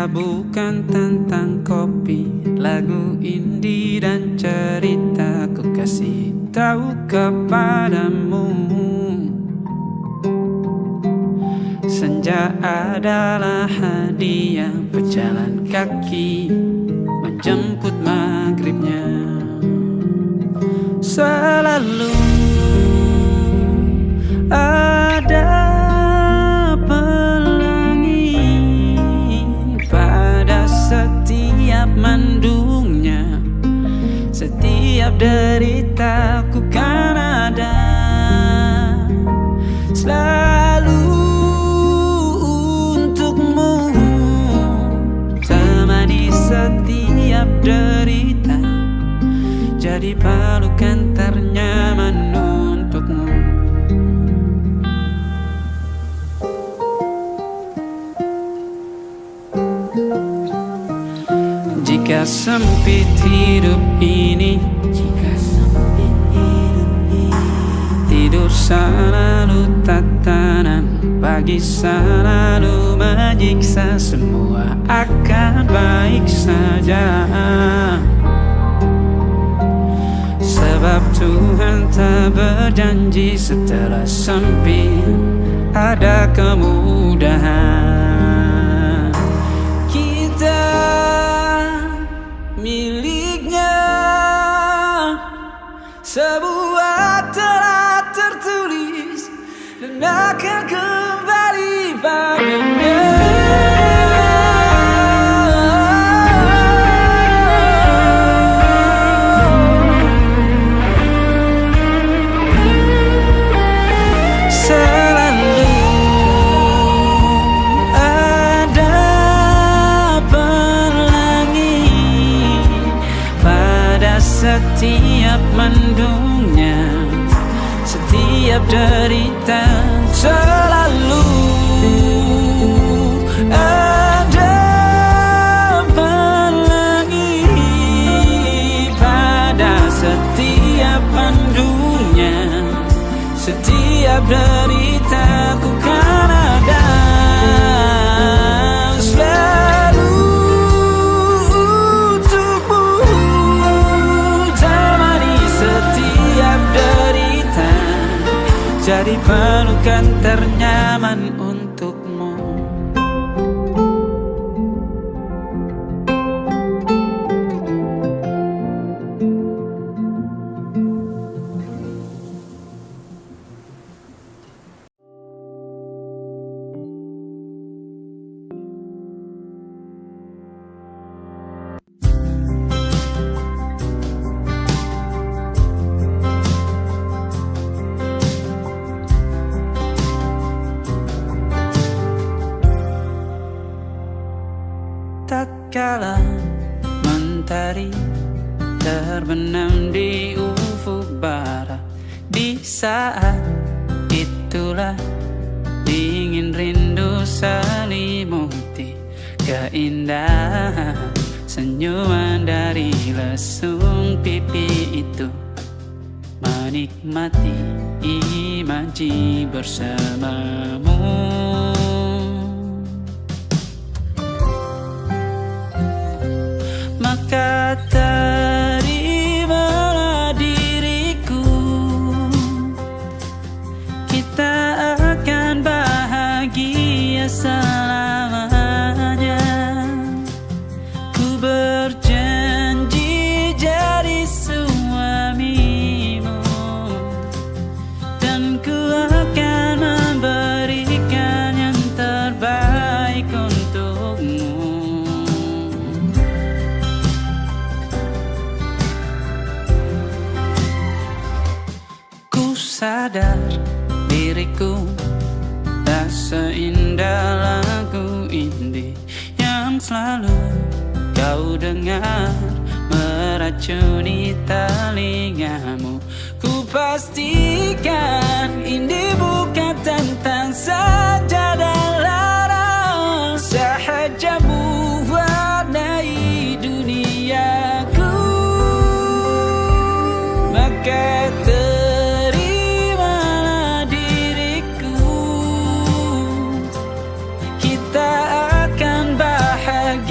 Jika bukan tentang kopi, lagu indie dan cerita, ku kasih tahu kepadamu. Senja adalah hadiah, berjalan kaki menjemput maghribnya. Selalu ada pelangi pada setiap mendungnya. Setiap derita ku kan ada selalu untukmu, temani setiap derita, jadi pelukan ternyaman untukmu. Jika sempit hidup ini, tidur selalu tatanan, pagi selalu menyiksa, semua akan baik saja. Sebab Tuhan tak berjanji setelah sempit ada kemudahan. Kita miliknya, sebuah telah tertulis dan akan kembali padanya. Setiap mendungnya, setiap derita, selalu ada pelangi pada setiap mendungnya. Setiap derita ku kan ada selalu untukmu, jadi pelukan ternyaman untukmu. Tatkala mentari terbenam di ufuk barat, di saat itulah dingin rindu selimuti keindahan senyuman dari lesung pipi itu, menikmati imaji bersamamu. Maka terimalah diriku, kita akan bahagia selamanya. Ku berjanji jadi suamimu, dan ku akan memberikan yang terbaik untukmu. Sadar diriku tak seindah lagu indie yang selalu kau dengar meracuni telingamu. Ku pastikan indie bukan tentang saja dan larang, sahaja mewarnai duniaku. Maka kita akan bahagia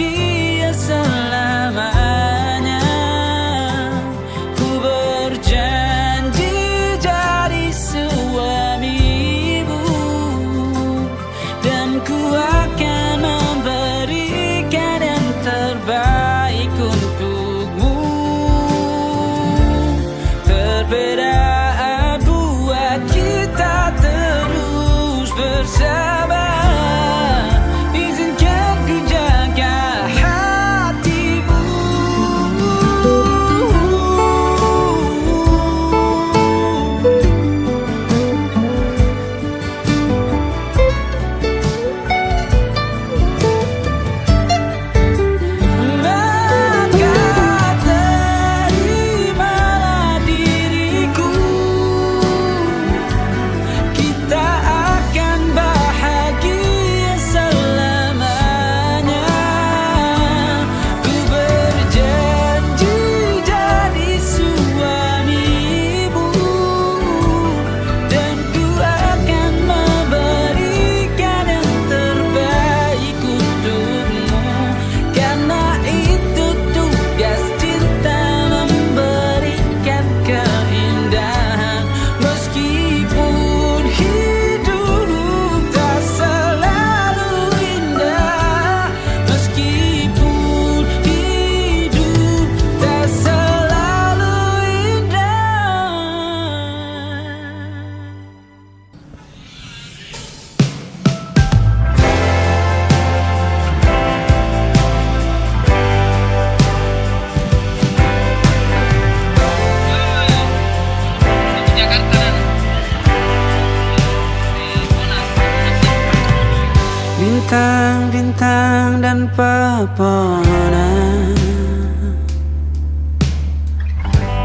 bintang-bintang dan pepohonan,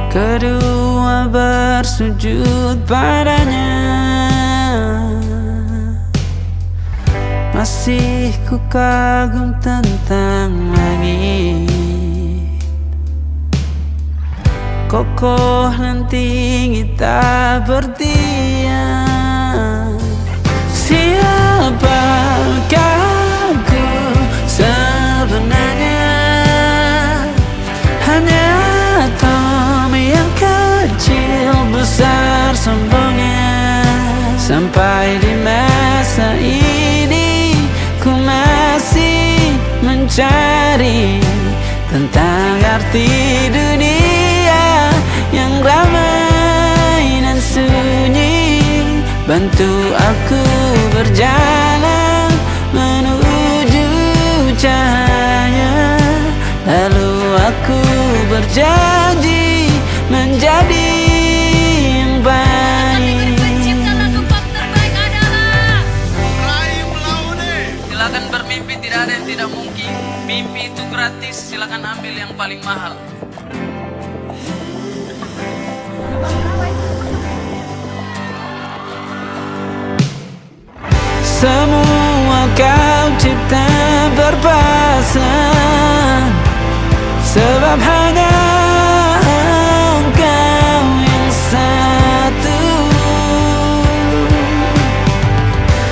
kedua bersujud padanya. Masih ku kagum tentang langit, kokoh dan tinggi tak berdiam. Siapakah aku sebenarnya? Hanya Tom yang kecil besar sombongnya. Sampai di masa ini ku masih mencari tentang arti dunia yang ramai dan sunyi. Bantu aku berjalan menuju cahaya, lalu aku berjanji menjadi yang baik. Pencipta lagu pop terbaik adalah Rahim Laude. Silakan bermimpi, tidak ada yang tidak mungkin. Mimpi itu gratis, silakan ambil yang paling mahal. Semua kau cipta berpasang, sebab hanya engkau yang satu.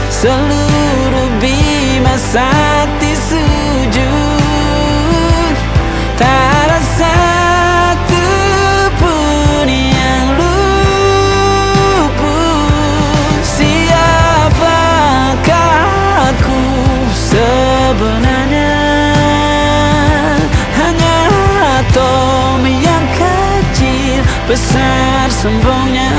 Seluruh bima sakti sujud, tak ada satu pun yang luput. Siapakah aku sebenarnya? Hanya atom yang kecil besar sombongnya.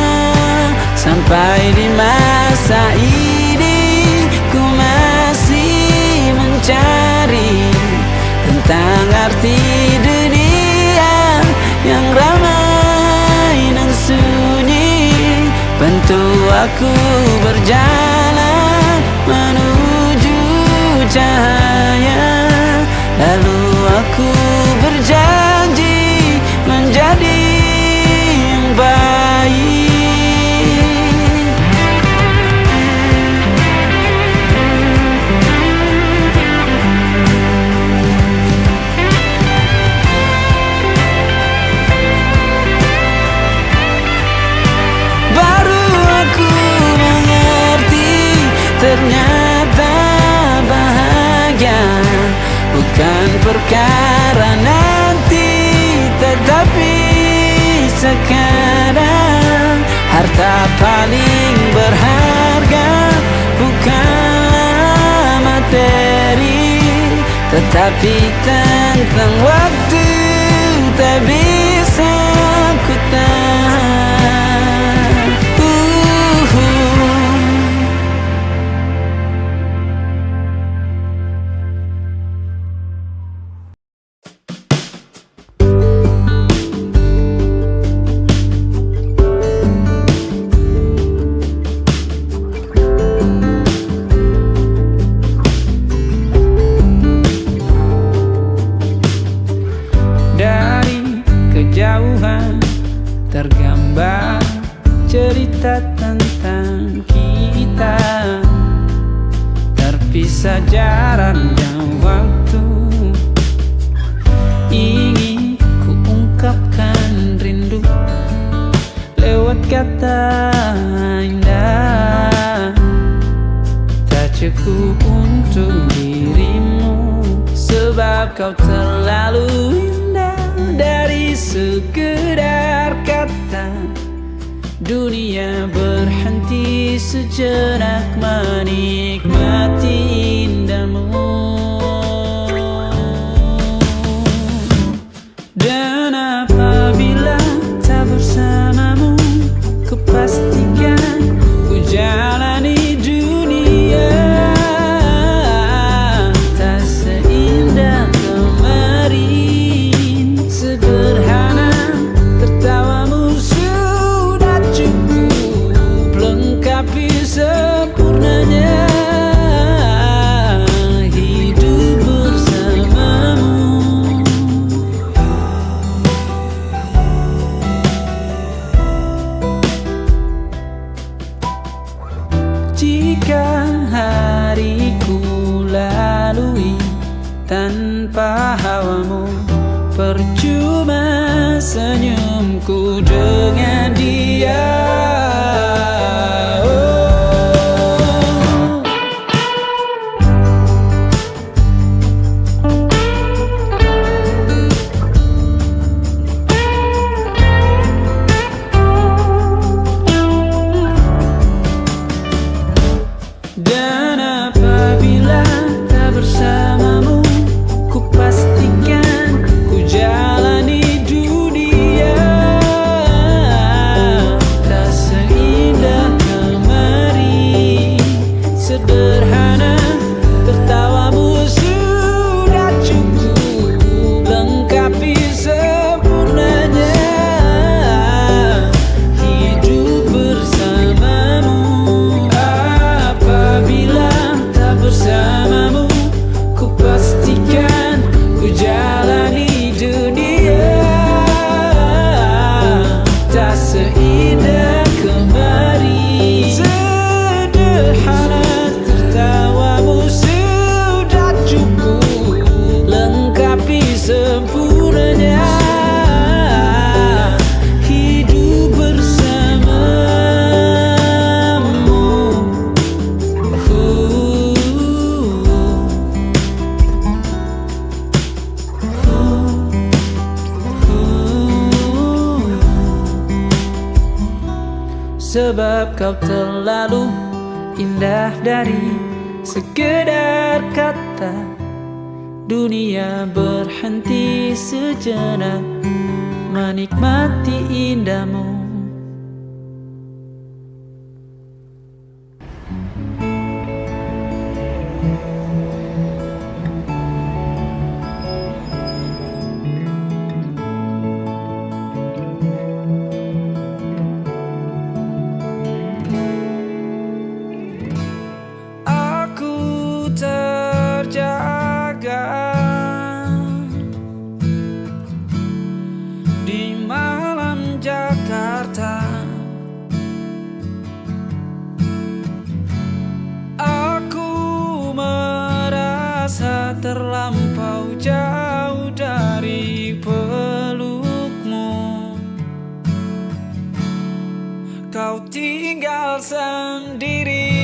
Sampai di masa ini ku masih mencari tentang arti dunia yang ramai dan sunyi. Bantu aku berjalan menuju cahaya, lalu aku berjanji menjadi yang baik. Baru aku mengerti, ternyata bahagia bukan perkara nanti, tetapi sekarang. Harta paling berharga bukanlah materi, tetapi tentang waktu tak bisa ku tahan. Dari kejauhan tergambar cerita tentang kita, terpisah jarak dan waktu. Ingin ku ungkapkan rindu lewat kata indah, tak cukup untuk dirimu, sebab kau terlalu indah. Dari sekedar kata, dunia berhenti sejenak menikmati indahmu. Dan apabila tak bersamamu, kupastikan ku jalani dunia tak seindah kemarin. Sederhana tertawamu sudah cukup lengkapi sempurnanya. Jika hariku lalui tanpa hawamu, percuma senyumku dengan dia. Dan apabila tak bersamamu, ku pastikan ku jalani dunia tak seindah kemari. Sederhana, tertawamu sudah cukup lengkapi sempurnanya hidup bersamamu. Apabila tak bersamamu, ku pastikan ku jalani dunia tak seindah kemari. Sederhana, tertawamu sudah cukup lengkapi sempurnanya hidup bersamamu. Sebab kau terlalu indah dari sekedar kata. Dunia berhenti sejenak menikmati indahmu. Aku terjaga di malam Jakarta. Aku merasa terlampau jauh dari pelukmu. Kau tinggal sendiri.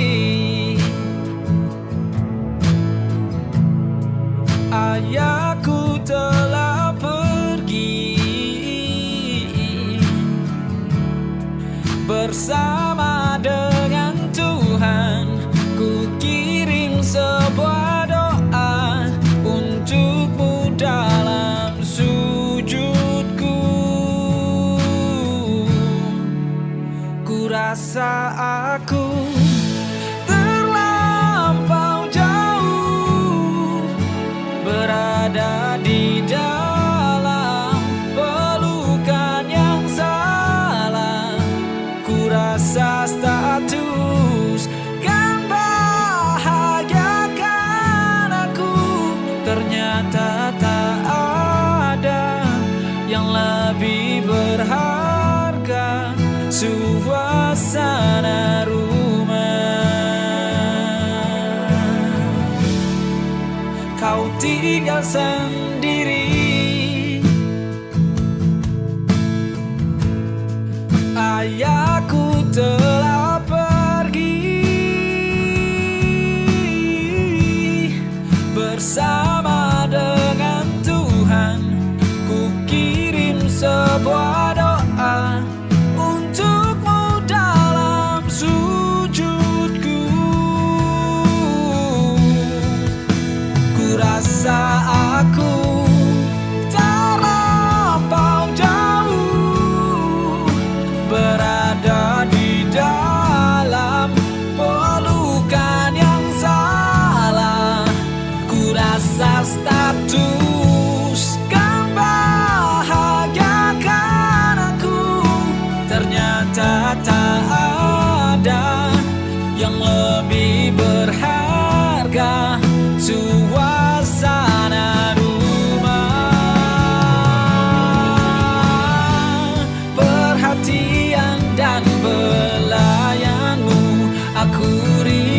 Ayahku telah pergi bersama dengan Tuhan. Ku kirim sebuah doa untukmu dalam sujudku. Ku rasa aku terlampau jauh berada di dalam pelukan yang salah. Ku rasa status kan bahagiakan aku, ternyata tak ada yang lebih berharga suasana rumah. Kau tinggal sendiri. Ayahku telah pergi bersama dengan Tuhan. Ku kirim sebuah doa untukmu dalam sujudku. Ku rasa aku terlampau jauh berada di dalam pelukan yang salah. Ku rasa status kan bahagiakan aku, ternyata tak ada yang lebih berharga suasana rumah. Perhatian dan belayanmu aku rindu.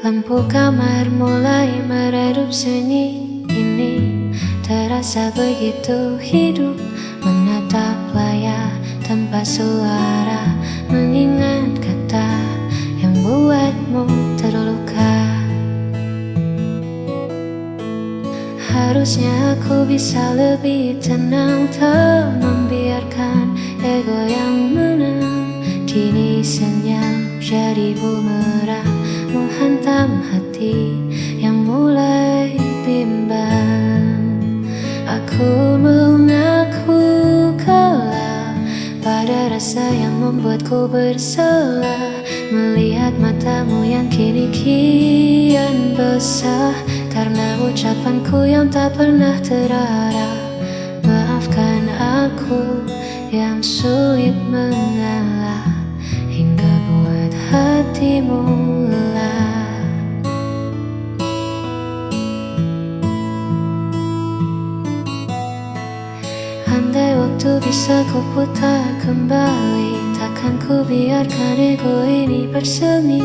Lampu kamar mulai meredup sunyi ini. Terasa begitu hidup menatap layar tanpa suara, mengingat kata yang buatmu terluka. Harusnya aku bisa lebih tenang, tak membiarkan ego yang menang. Kini senyap jadi bumerang, menghantam hati yang mulai bimbang. Aku mengaku kalah pada rasa yang membuatku bersalah, melihat matamu yang kini kian basah karena ucapanku yang tak pernah terarah. Maafkan aku yang sulit mengalah hingga buat hatimu lelah. Andai waktu bisa ku putar kembali, takkan ku biarkan ego ini bersemi.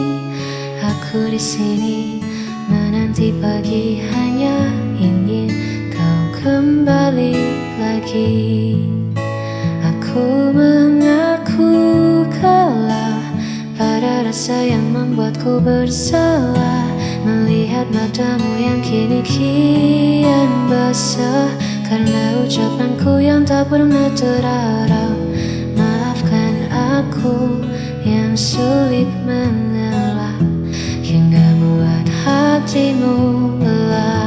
Aku di sini menanti pagi, hanya ingin kau kembali lagi. Aku mengaku kalah pada rasa yang membuatku bersalah, melihat matamu yang kini kian basah karena ucapanku yang tak pernah terarah. Maafkan aku yang sulit mengalah hingga buat hatimu lelah.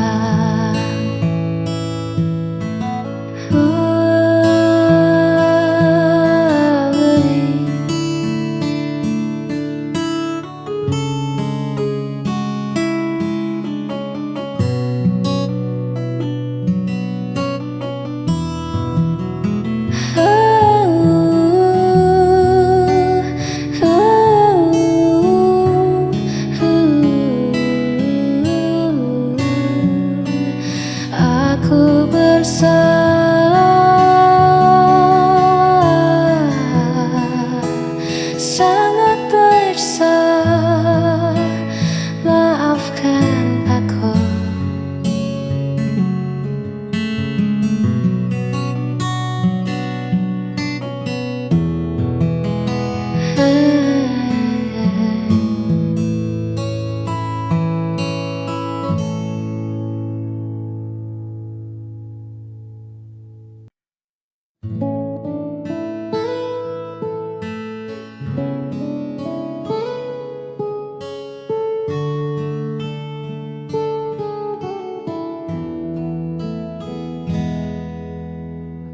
Aku bersalah, sangat bersalah. Maafkan aku.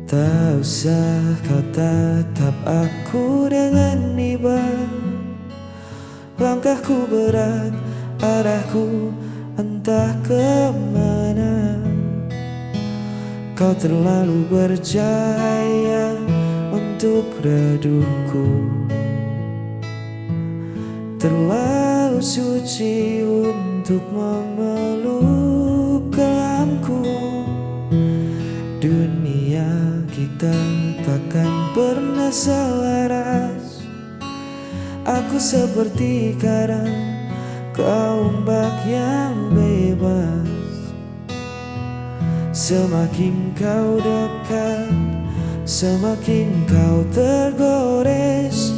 Tak usah kau tatap aku dengan iba. Langkahku berat, arahku entah kemana. Kau terlalu bercahaya untuk redupku, terlalu suci untuk memeluk kelamku. Dunia kita takkan pernah selaras. Aku seperti karang, kau ombak yang bebas. Semakin kau dekat, semakin kau tergores,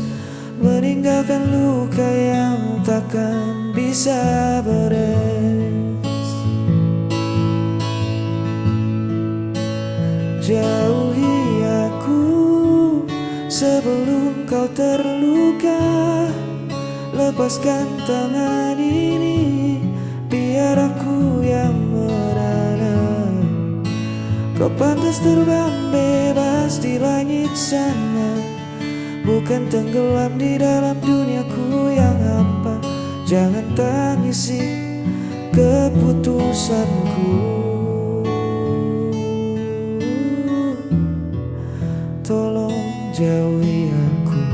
meninggalkan luka yang takkan bisa beres. Jauhi aku sebelum kau terluka. Lepaskan tangan ini, biar aku yang menanam. Kau pantas terbang bebas di langit sana, bukan tenggelam di dalam duniaku yang hampa. Jangan tangisi keputusanku, tolong jauhi aku.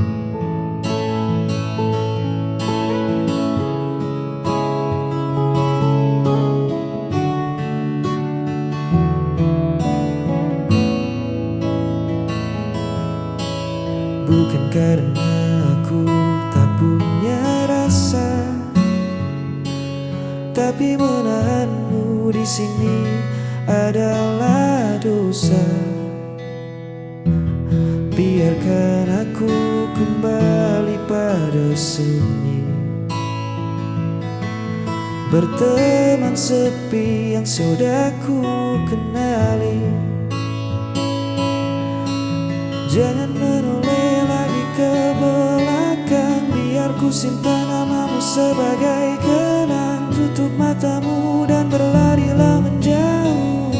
Bukan karena aku tak punya rasa, tapi menahanmu di sini adalah dosa. Biarkan aku kembali pada seni, berteman sepi yang sudah ku kenali. Jangan menoleh lagi ke belakang, biar ku simpan namamu sebagai kenang. Tutup matamu dan berlarilah menjauh,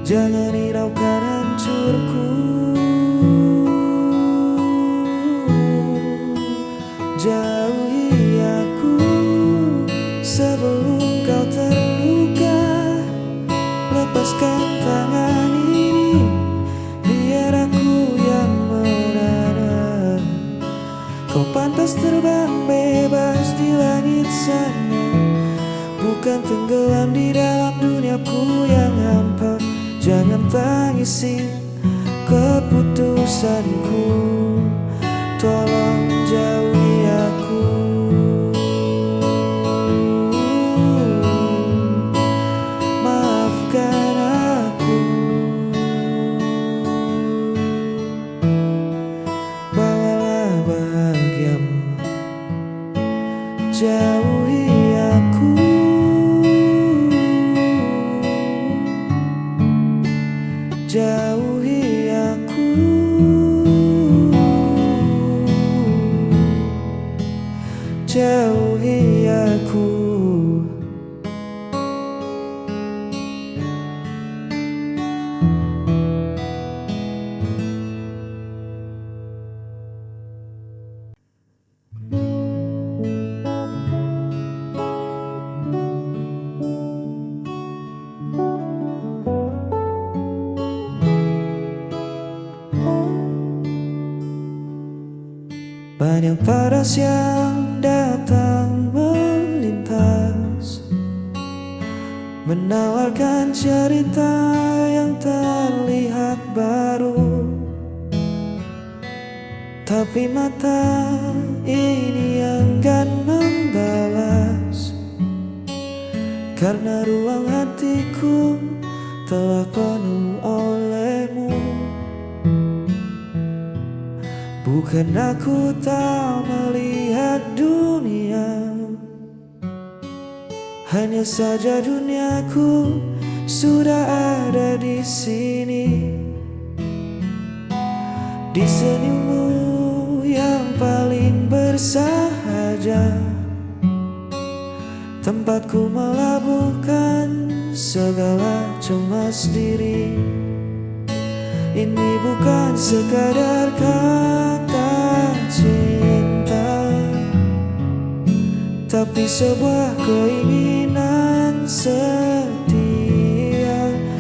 jangan hiraukan hancurku. Jauhi aku sebelum kau terluka. Lepaskan tangan ini, biar aku yang menara. Kau pantas terbang bebas di langit sana, bukan tenggelam di dalam duniaku yang hampa. Jangan tangisi keputusanku, tolong jauhi aku. Maafkan aku, bawalah bahagiamu. Jauhi aku, jauhi aku, jauhi aku. Banyak paras yang datang melintas, menawarkan cerita yang terlihat baru. Tapi mata ini enggan membalas, karena ruang hatiku telah penuh olehmu. Bukan aku tak melihat dunia, hanya saja duniaku sudah ada di sini. Di senyummu yang paling bersahaja, tempatku melabuhkan segala cemas diri. Ini bukan sekadar kata cinta, tapi sebuah keinginan setia,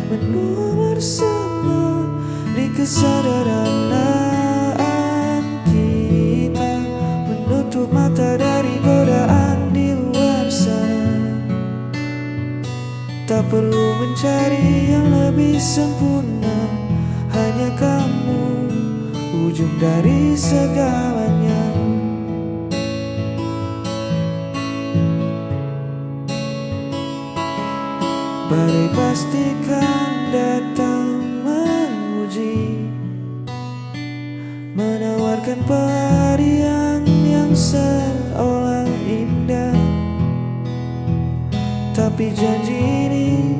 menua bersama di kesederhanaan kita, menutup mata dari godaan di luar sana. Tak perlu mencari yang lebih sempurna, hanya kamu ujung dari segalanya. Badai pastikan datang menguji, menawarkan pelarian yang seolah indah. Tapi janji ini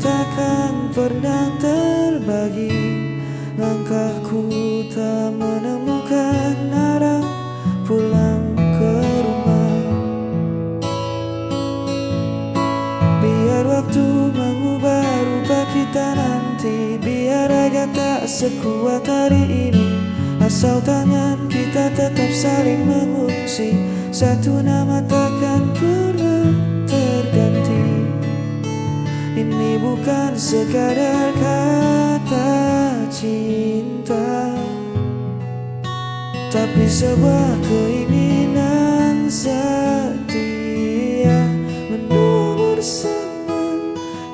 takkan pernah terbagi. Langkahku tak menemukan arah pulang ke rumah. Biar waktu mengubah rupa kita nanti, biar raga tak sekuat hari ini. Asal tangan kita tetap saling mengungsi, satu nama takkan pernah terganti. Ini bukan sekadar kata cinta, tapi sebuah keinginan setia, menua bersama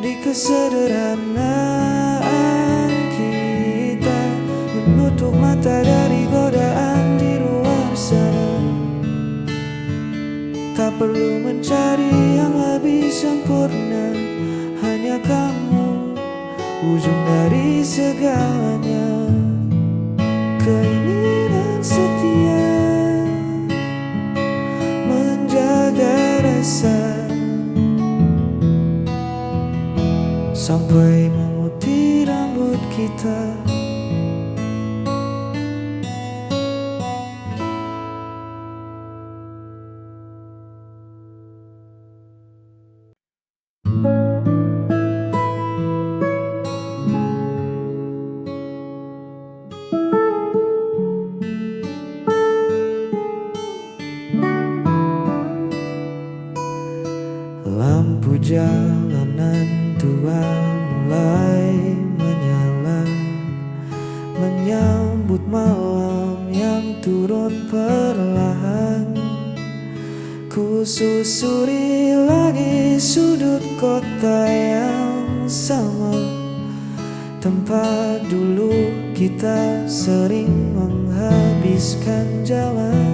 di kesederhanaan kita, menutup mata dari godaan di luar sana. Tak perlu mencari yang lebih sempurna, hanya kamu ujung dari segalanya. Keinginan setia menjaga rasa sampai memutih rambut kita. Lampu jalanan tua mulai menyala, menyambut malam yang turun perlahan. Ku susuri lagi sudut kota yang sama, tempat dulu kita sering menghabiskan jalan.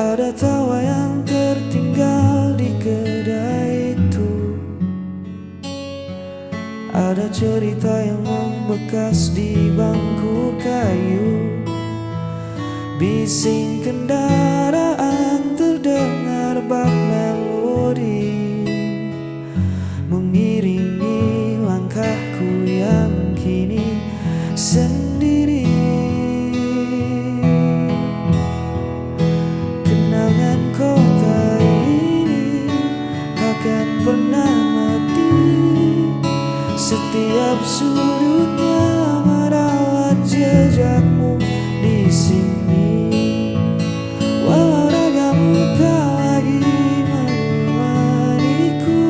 Ada tawa yang tertinggal di kedai itu, ada cerita yang membekas di bangku kayu. Bising kendaraan terdengar bak melodi, mengiringi langkahku yang kini sendiri. Kenangan kota ini takkan pernah mati, setiap sudutnya merawat jejakmu di sini. Walau ragamu tak lagi menemaniku,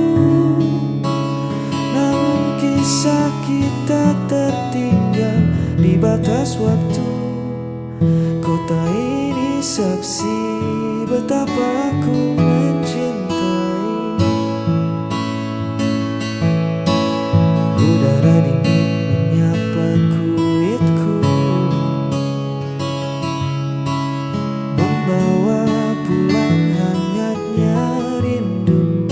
namun kisah kita tertinggal di batas waktu. Kota ini saksi betapa aku mencintai. Udara dingin menyapa kulitku, membawa pulang hangatnya rindu.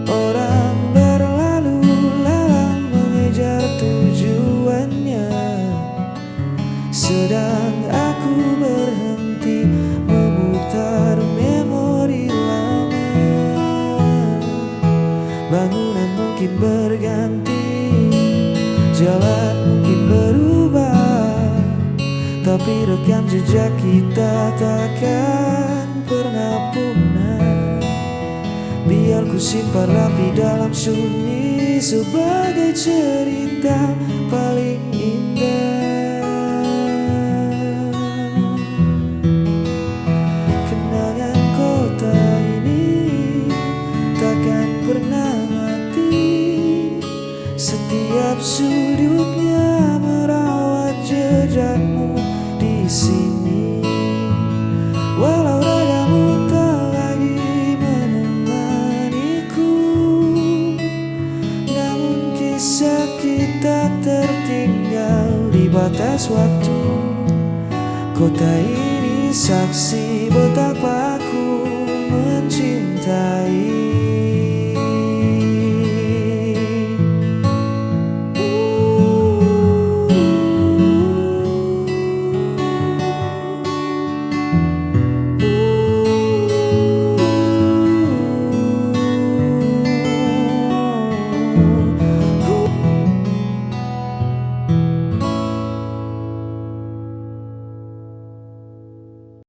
Orang berlalu lalang mengejar tujuannya, sedang aku berhenti memutar memori lama. Bangunan mungkin berganti, jalan mungkin berubah, tapi rekam jejak kita takkan pernah punah. Biar ku simpan rapi dalam sunyi sebagai cerita paling indah. Kenangan kota ini takkan pernah mati, setiap sudutnya merawat jejakmu di sini. Walau ragamu tak lagi menemaniku, namun kisah kita tertinggal di batas waktu. Kota ini saksi